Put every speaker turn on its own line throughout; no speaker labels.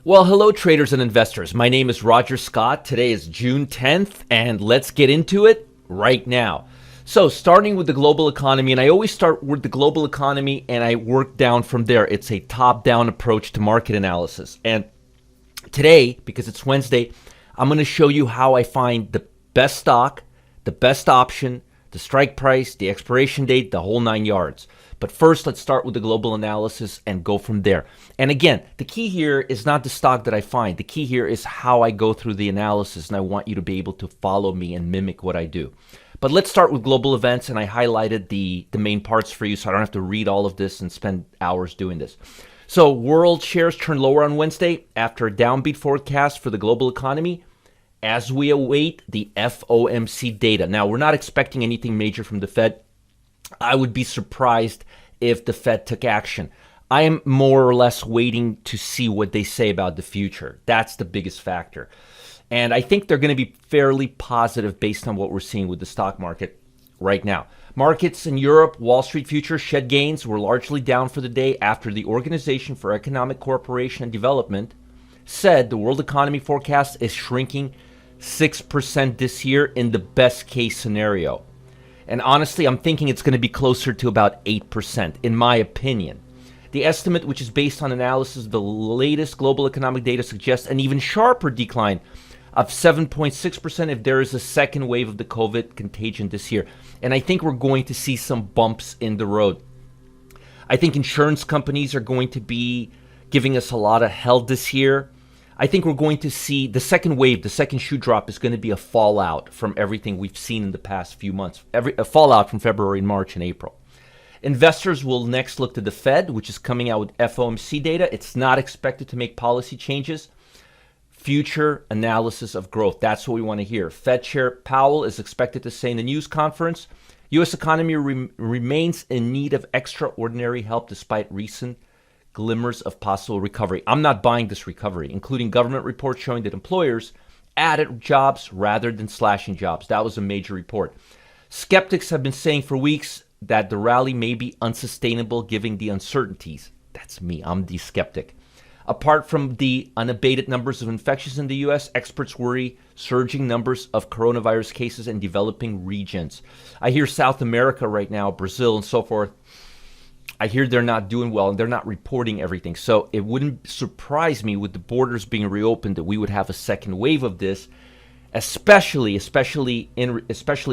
Well, hello, traders and investors. My name is Roger Scott. Today is June 10th, and let's get into it right now. So, starting with the global economy, and I always start with the global economy and I work down from there. It's a top-down approach to market analysis. And today, because it's Wednesday, I'm going to show you how I find the best stock, the best option, the strike price, the expiration date, the whole 9 yards. But first, let's start with the global analysis and go from there. And again, the key here is not the stock that I find. The key here is how I go through the analysis, and I want you to be able to follow me and mimic what I do. But let's start with global events, and I highlighted the main parts for you so I don't have to read all of this and spend hours doing this. So world shares turned lower on Wednesday after a downbeat forecast for the global economy as we await the FOMC data. Now, we're not expecting anything major from the Fed. I would be surprised if the Fed took action. I am more or less waiting to see what they say about the future. That's the biggest factor. And I think they're going to be fairly positive based on what we're seeing with the stock market right now. Markets in Europe, Wall Street futures shed gains, were largely down for the day after the Organization for Economic Cooperation and Development said the world economy forecast is shrinking 6% this year in the best case scenario. And honestly, I'm thinking it's going to be closer to about 8%, in my opinion. The estimate, which is based on analysis of the latest global economic data, suggests an even sharper decline of 7.6% if there is a second wave of the COVID contagion this year. And I think we're going to see some bumps in the road. I think insurance companies are going to be giving us a lot of hell this year. I think we're going to see the second wave, the second shoe drop is going to be a fallout from everything we've seen in the past few months, a fallout from February, March, and April. Investors will next look to the Fed, which is coming out with FOMC data. It's not expected to make policy changes. Future analysis of growth. That's what we want to hear. Fed Chair Powell is expected to say in the news conference, U.S. economy remains in need of extraordinary help despite recent glimmers of possible recovery. I'm not buying this recovery, including government reports showing that employers added jobs rather than slashing jobs. That was a major report. Skeptics have been saying for weeks that the rally may be unsustainable given the uncertainties. That's me. I'm the skeptic. Apart from the unabated numbers of infections in the U.S., experts worry surging numbers of coronavirus cases in developing regions. I hear South America right now, Brazil and so forth, I hear they're not doing well and they're not reporting everything. So it wouldn't surprise me with the borders being reopened that we would have a second wave of this, especially in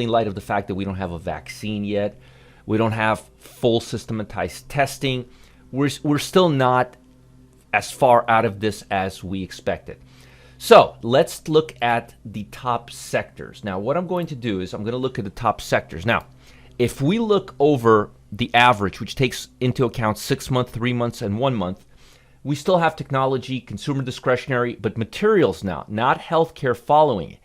light of the fact that we don't have a vaccine yet. We don't have full systematized testing. We're still not as far out of this as we expected. So let's look at the top sectors. Now, what I'm going to do is I'm going to look at the top sectors. Now, if we look over the average, which takes into account 6 months, 3 months, and 1 month, we still have technology, consumer discretionary, but materials now, not healthcare following it.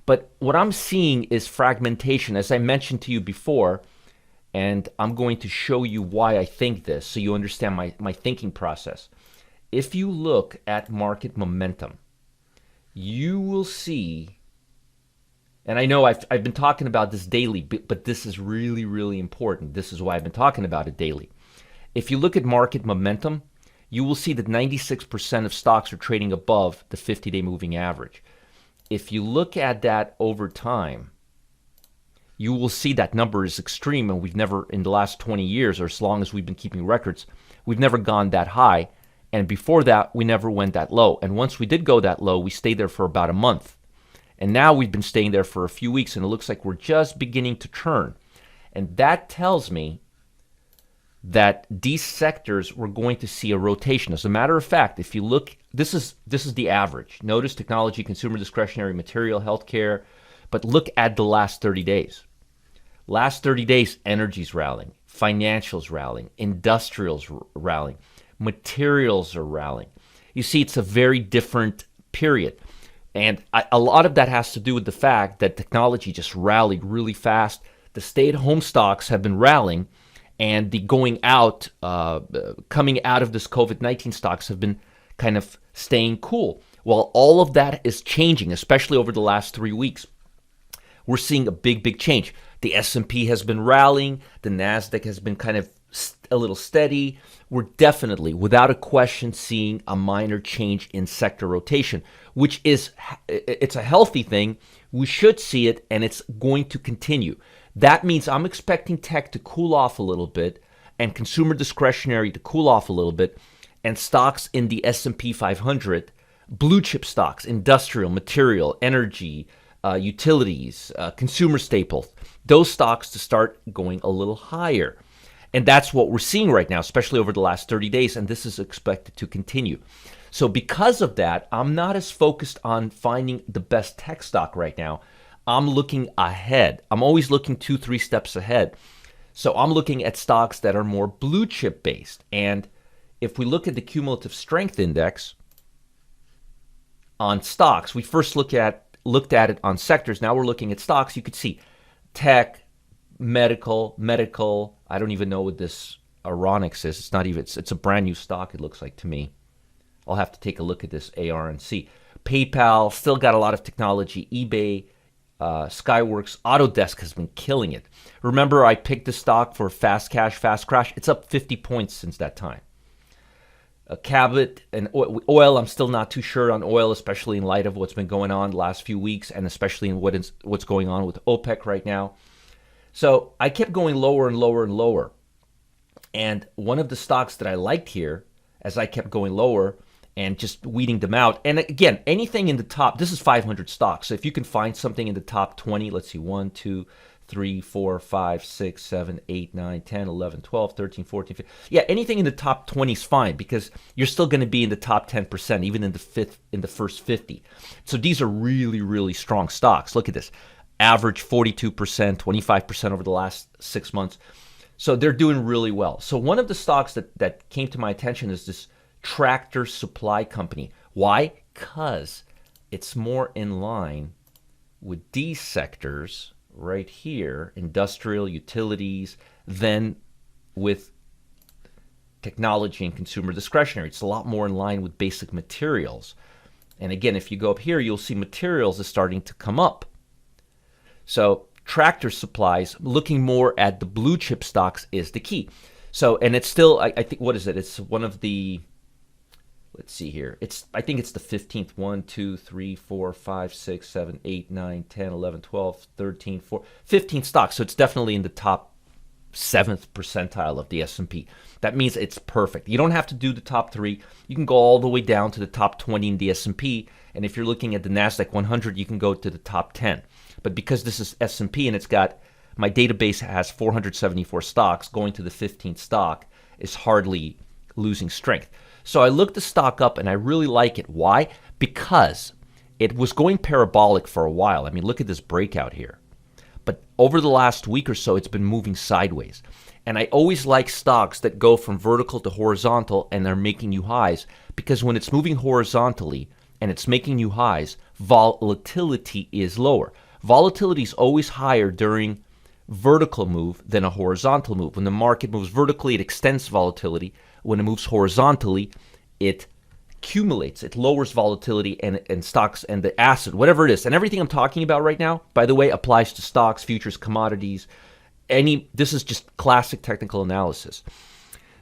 But what I'm seeing is fragmentation, as I mentioned to you before, and I'm going to show you why I think this so you understand my thinking process. If you look at market momentum, you will see, and I know I've been talking about this daily, but this is really, really important. This is why I've been talking about it daily. If you look at market momentum, you will see that 96% of stocks are trading above the 50-day moving average. If you look at that over time, you will see that number is extreme, and we've never, in the last 20 years, or as long as we've been keeping records, we've never gone that high. And before that, we never went that low. And once we did go that low, we stayed there for about a month. And now we've been staying there for a few weeks, and it looks like we're just beginning to turn. And that tells me that these sectors, we're going to see a rotation. As a matter of fact, if you look, this is the average. Notice technology, consumer discretionary, material, healthcare. But look at the last 30 days. Last 30 days, energy's rallying, financials rallying, industrials rallying, materials are rallying. You see, it's a very different period. And a lot of that has to do with the fact that technology just rallied really fast. The stay-at-home stocks have been rallying, and the coming out of this COVID-19 stocks have been kind of staying cool. Well, all of that is changing, especially over the last 3 weeks. We're seeing a big change. The S&P has been rallying. The NASDAQ has been kind of a little steady. We're definitely, without a question, seeing a minor change in sector rotation, which is, it's a healthy thing. We should see it, and it's going to continue. That means I'm expecting tech to cool off a little bit and consumer discretionary to cool off a little bit, and stocks in the S&P 500, blue chip stocks, industrial, material, energy, utilities, consumer staples, those stocks to start going a little higher. And that's what we're seeing right now, especially over the last 30 days, and this is expected to continue. So because of that, I'm not as focused on finding the best tech stock right now. I'm looking ahead. I'm always looking 2-3 steps ahead. So I'm looking at stocks that are more blue chip based. And if we look at the cumulative strength index on stocks, we first looked at it on sectors. Now we're looking at stocks. You could see tech, medical. I don't even know what this Aronix is. It's not even. It's a brand new stock. It looks like to me. I'll have to take a look at this ARNC. PayPal still got a lot of technology. eBay, Skyworks, Autodesk has been killing it. Remember, I picked the stock for fast cash, fast crash. It's up 50 points since that time. Cabot and oil, I'm still not too sure on oil, especially in light of what's been going on the last few weeks, and especially in what's going on with OPEC right now. So I kept going lower and lower and lower. And one of the stocks that I liked here, as I kept going lower and just weeding them out, and again, anything in the top, this is 500 stocks. So if you can find something in the top 20, let's see, 1, 2, 3, 4, 5, 6, 7, 8, 9, 10, 11, 12, 13, 14, 15. Yeah, anything in the top 20 is fine because you're still going to be in the top 10%, even in the first 50. So these are really, really strong stocks. Look at this. Average 42%, 25% over the last 6 months. So they're doing really well. So one of the stocks that came to my attention is this Tractor Supply Company. Why? Because it's more in line with these sectors right here, industrial, utilities, than with technology and consumer discretionary. It's a lot more in line with basic materials. And again, if you go up here, you'll see materials is starting to come up. So Tractor Supplies, looking more at the blue chip stocks is the key. So, and it's still, I think, what is it? It's one of the, let's see here. I think it's the 15th. 1, 2, 3, 4, 5, 6, 7, 8, 9, 10, 11, 12, 13, 15 stocks. So it's definitely in the top 7th percentile of the S&P. That means it's perfect. You don't have to do the top 3. You can go all the way down to the top 20 in the S&P. And if you're looking at the NASDAQ 100, you can go to the top 10. But because this is S&P and it's got, my database has 474 stocks, going to the 15th stock is hardly losing strength. So I looked the stock up and I really like it. Why? Because it was going parabolic for a while. I mean, look at this breakout here. But over the last week or so, it's been moving sideways. And I always like stocks that go from vertical to horizontal and they're making new highs, because when it's moving horizontally and it's making new highs, volatility is lower. Volatility is always higher during vertical move than a horizontal move. When the market moves vertically, it extends volatility. When it moves horizontally, it accumulates, it lowers volatility and stocks and the asset, whatever it is. And everything I'm talking about right now, by the way, applies to stocks, futures, commodities. This is just classic technical analysis.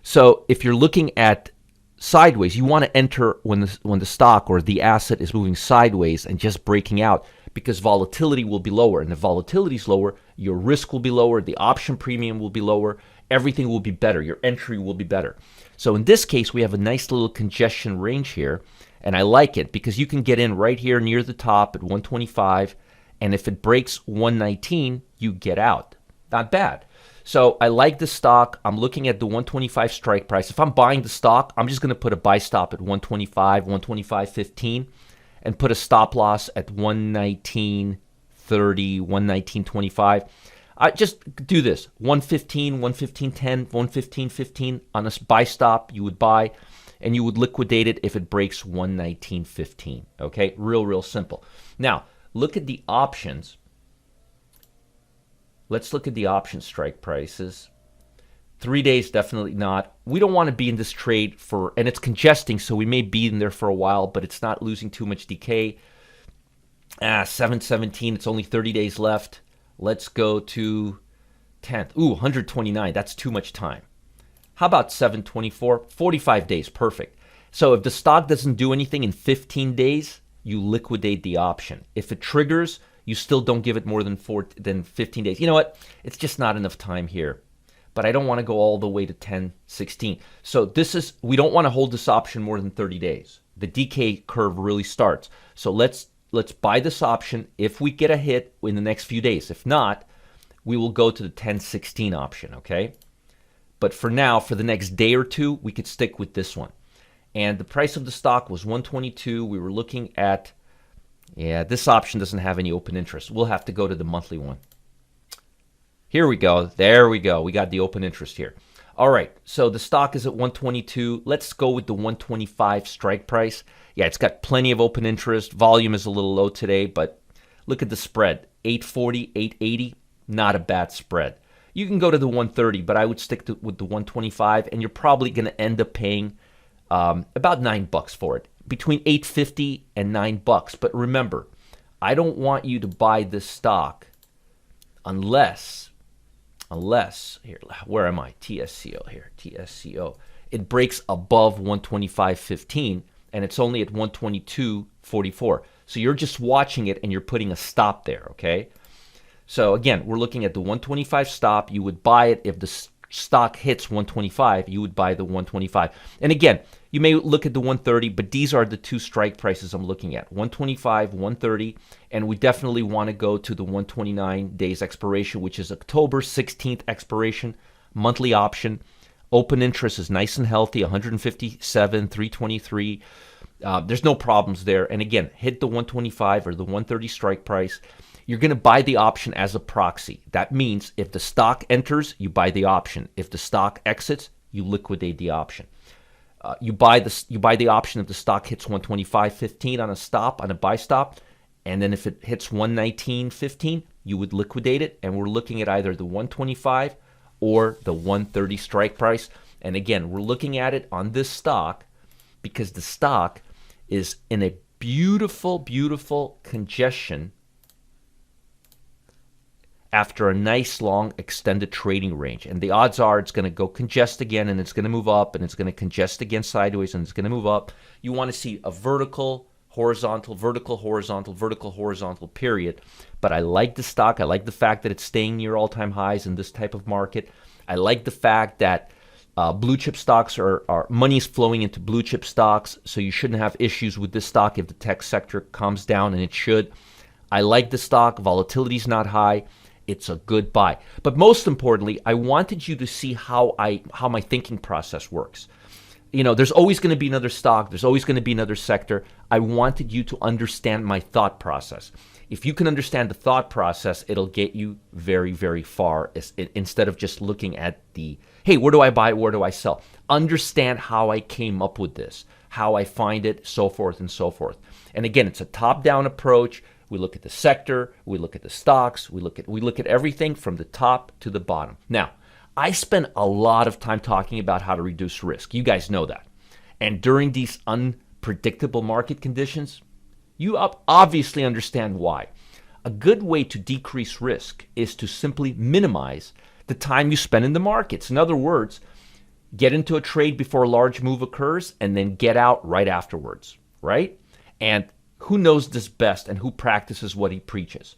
So if you're looking at sideways, you want to enter when the stock or the asset is moving sideways and just breaking out, because volatility will be lower. And if volatility is lower, your risk will be lower, the option premium will be lower, everything will be better, your entry will be better. So in this case, we have a nice little congestion range here, and I like it because you can get in right here near the top at 125, and if it breaks 119, you get out. Not bad. So I like the stock. I'm looking at the 125 strike price. If I'm buying the stock, I'm just going to put a buy stop at 125, 125.15, and put a stop loss at 119.30, 119.25. I just do this, 115, 115.10, 115.15 on a buy stop. You would buy, and you would liquidate it if it breaks 119.15. Okay, real simple. Now look at the options. Let's look at the option strike prices. 3 days, definitely not. We don't want to be in this trade and it's congesting, so we may be in there for a while, but it's not losing too much decay. 717, it's only 30 days left. Let's go to 10th. 129, that's too much time. How about 724? 45 days, perfect. So if the stock doesn't do anything in 15 days, you liquidate the option. If it triggers, you still don't give it more than 15 days. You know what? It's just not enough time here. But I don't want to go all the way to 1016. So we don't want to hold this option more than 30 days. The decay curve really starts. So let's buy this option if we get a hit in the next few days. If not, we will go to the 1016 option, okay? But for now, for the next day or two, we could stick with this one. And the price of the stock was 122. We were looking at, this option doesn't have any open interest. We'll have to go to the monthly one. Here we go. There we go. We got the open interest here. All right. So the stock is at 122. Let's go with the 125 strike price. Yeah, it's got plenty of open interest. Volume is a little low today, but look at the spread. 840, 880, not a bad spread. You can go to the 130, but I would stick with the 125, and you're probably going to end up paying about $9 for it, between $8.50 and $9. But remember, I don't want you to buy this stock unless here, where am I? TSCO here, TSCO. It breaks above 125.15, and it's only at 122.44. So you're just watching it, and you're putting a stop there, okay? So again, we're looking at the 125 stop. You would buy it if the stock hits 125. You would buy the 125. And again, you may look at the 130, but these are the two strike prices I'm looking at, 125, 130, and we definitely want to go to the 129 days expiration, which is October 16th expiration, monthly option. Open interest is nice and healthy, 157, 323. There's no problems there. And again, hit the 125 or the 130 strike price. You're going to buy the option as a proxy. That means if the stock enters, you buy the option. If the stock exits, you liquidate the option. You buy the option if the stock hits 125.15 on a stop, on a buy stop, and then if it hits 119.15, you would liquidate it. And we're looking at either the 125 or the 130 strike price. And again, we're looking at it on this stock because the stock is in a beautiful, beautiful congestion after a nice long extended trading range. And the odds are it's going to go congest again, and it's going to move up, and it's going to congest again sideways, and it's going to move up. You want to see a vertical, horizontal, vertical, horizontal, vertical, horizontal period. But I like the stock. I like the fact that it's staying near all-time highs in this type of market. I like the fact that blue chip stocks are money is flowing into blue chip stocks, so you shouldn't have issues with this stock if the tech sector calms down, and it should. I like the stock. Volatility is not high. It's a good buy. But most importantly, I wanted you to see how my thinking process works. You know, there's always going to be another stock. There's always going to be another sector. I wanted you to understand my thought process. If you can understand the thought process, it'll get you very, very far instead of just looking at the, hey, where do I buy? Where do I sell? Understand how I came up with this, how I find it, so forth and so forth. And again, it's a top-down approach. We look at the sector, we look at the stocks, we look at everything from the top to the bottom. Now, I spend a lot of time talking about how to reduce risk. You guys know that. And during these unpredictable market conditions, you obviously understand why. A good way to decrease risk is to simply minimize the time you spend in the markets. In other words, get into a trade before a large move occurs and then get out right afterwards, right? And who knows this best and who practices what he preaches?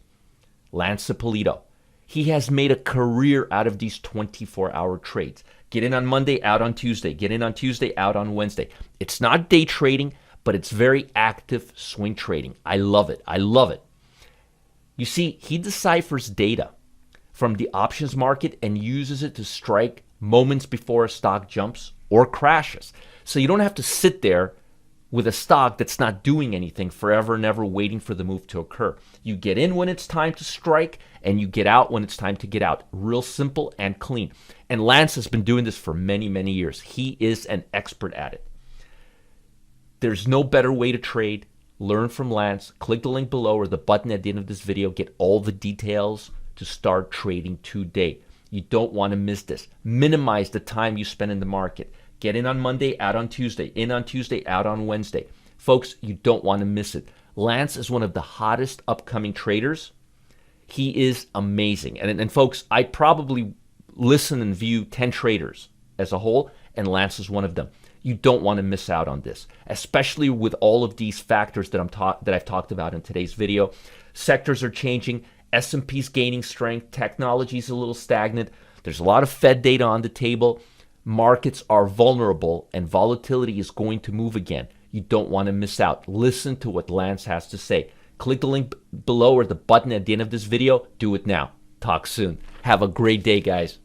Lance Ippolito. He has made a career out of these 24-hour trades. Get in on Monday, out on Tuesday. Get in on Tuesday, out on Wednesday. It's not day trading, but it's very active swing trading. I love it. I love it. You see, he deciphers data from the options market and uses it to strike moments before a stock jumps or crashes. So you don't have to sit there with a stock that's not doing anything forever and ever waiting for the move to occur. You get in when it's time to strike, and you get out when it's time to get out. Real simple and clean. And Lance has been doing this for many, many years. He is an expert at it. There's no better way to trade. Learn from Lance. Click the link below or the button at the end of this video. Get all the details to start trading today. You don't want to miss this. Minimize the time you spend in the market. Get in on Monday, out on Tuesday. In on Tuesday, out on Wednesday. Folks, you don't want to miss it. Lance is one of the hottest upcoming traders. He is amazing. And folks, I probably listen and view 10 traders as a whole, and Lance is one of them. You don't want to miss out on this, especially with all of these factors that I've talked about in today's video. Sectors are changing. S&P's gaining strength. Technology's a little stagnant. There's a lot of Fed data on the table. Markets are vulnerable, and volatility is going to move again. You don't want to miss out. Listen to what Lance has to say. Click the link below or the button at the end of this video. Do it now. Talk soon. Have a great day, guys.